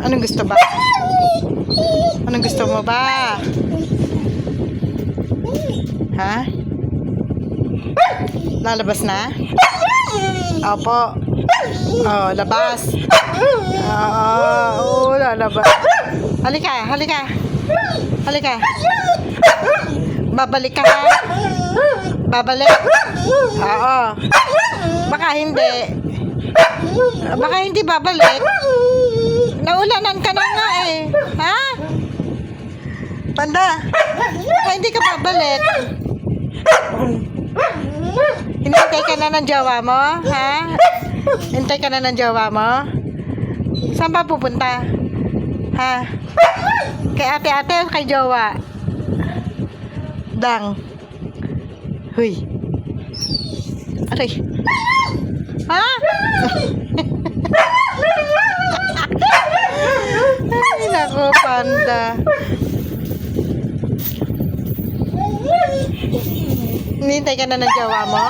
Anong gusto ba? Anong gusto mo ba? Ha? Lalabas na? Opo. Oh, labas. Oo, lalabas. Halika, halika. Halika. Babalik ka ha? Babalik? Oo. Baka hindi. Baka hindi babalik. Naulanan ka na nga eh. Ha? Panda, baka hindi ka babalik. Hinintay ka na ng jowa mo? Ha? Hintay ka na ng jowa mo? Saan ba pupunta? Ha? Kay ate-ate o kay jowa? Dang. Huy. Aray. Ha? Ay, naku, Panda. Hinintay ka na ng jowa mo?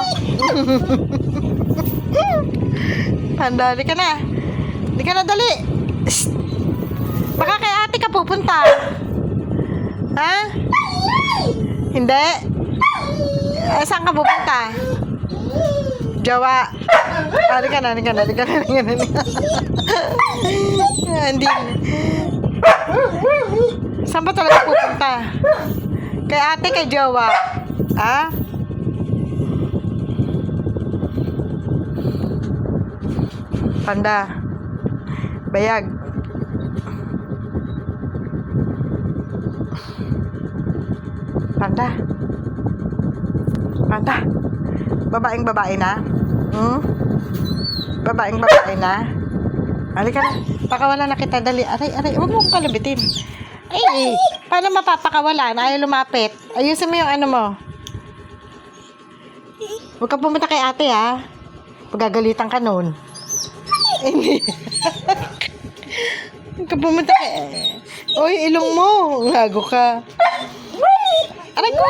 Panda, di ka na. Di ka na, dali. Shh. Baka kay ate ka pupunta. Ha? Hindi? Saan ka pupunta? Jowa. Di ka na, di ka na, di ka na, di ka na. Hindi. Saan ba talaga pupunta? Kay ate, kay jowa. Ha? Panda. Bayag. Panda. Panda. Babaeng babae na? Babaeng babae na? Halika na. Pakawalan na kita. Dali. Aray, aray. Huwag mo kong kalabitin. Ay, paano mapapakawalan? Ayaw lumapit. Ayusin mo yung ano mo. Huwag ka pumunta kay ate ha. Pagagalitan ka nun. Hindi. Huwag ka pumunta kay... Uy, ilong mo. Lago ka. Aray ko.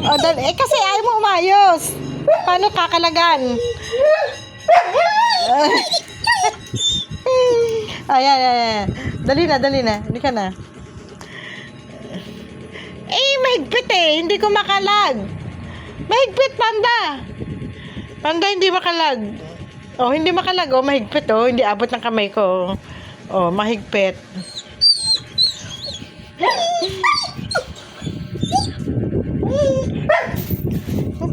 O, kasi ayaw mo umayos. Paano kakalagan? Ayan, ayan. Dali na, dali na. Hindi ka na. Mahigpit eh. Hindi ko makalag. Mahigpit, Panda. Panda, hindi makalag. Oh, hindi makalag. Oh, mahigpit oh. Hindi abot ng kamay ko. Oh, mahigpit.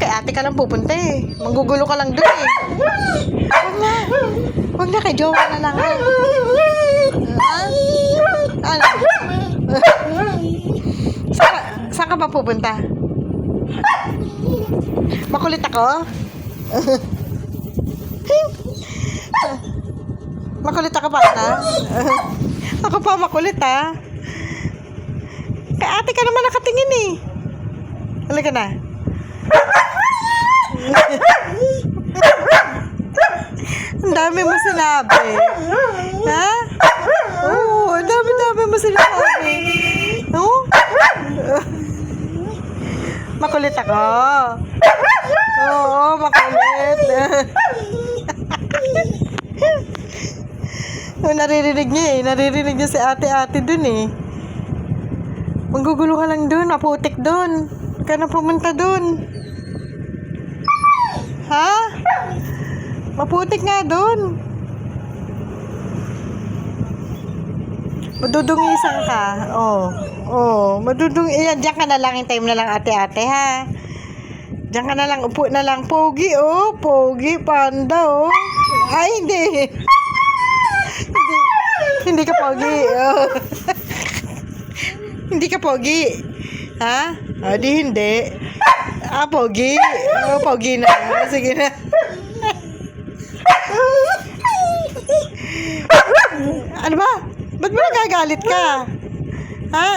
Kay ate ka lang pupunta eh. Manggugulo ka lang dun eh. Huwag na. Huwag na, kay jowa na lang. Ano? Saan ka ba pupunta? Makulit ako? Makulit ako pa na? Ako pa makulit ha? Kay ate ka naman nakatingin eh. Halika na. Ang dami mo sinabi. Ha? Oo, ang dami mo sinabi. Oo? Makulit ako. Oo, makulit. Naririnig niya eh. Naririnig niya si ate-ate dun eh. Manggugulo ka lang dun. Maputik dun. Huwag ka na pumunta dun. Ha? Maputik nga dun. Madudungisan ka. Madudungisan. Diyan ka na lang. Hintayin mo na lang ate-ate ha. Diyan ka na lang. Upo na lang. Pogi oh. Pogi. Panda oh. Ay hindi. Hindi ka pogi. Oh. Hindi ka pogi. Ha? Di hindi. Pogi. Pogi na. Sige na. Ano ba? Ba't mo nagagalit ka? Ha?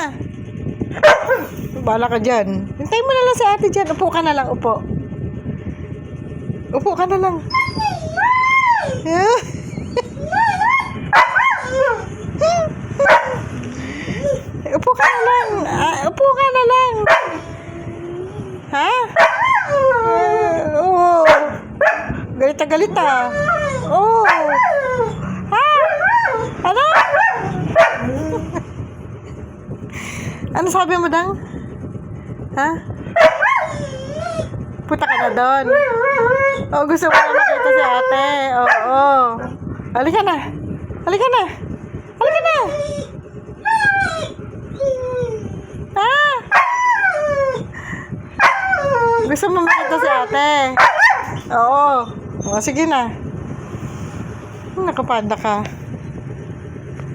Bala ka dyan. Hintayin mo na lang si ate dyan. Upo ka na lang. Upo. Upo ka na lang. Upo ka na lang. Upo ka na lang. Ha? Oo. Galit na galit ah. Oo. Ha? Ano? Ano sabi mo, Dang? Ha? Punta ka na doon. Oh, gusto mo na makita si ate. Oo. Halika na. Halika na. Halika na. Ah! Gusto mo makita si ate. Oo. O, sige na. Nakapanda ka.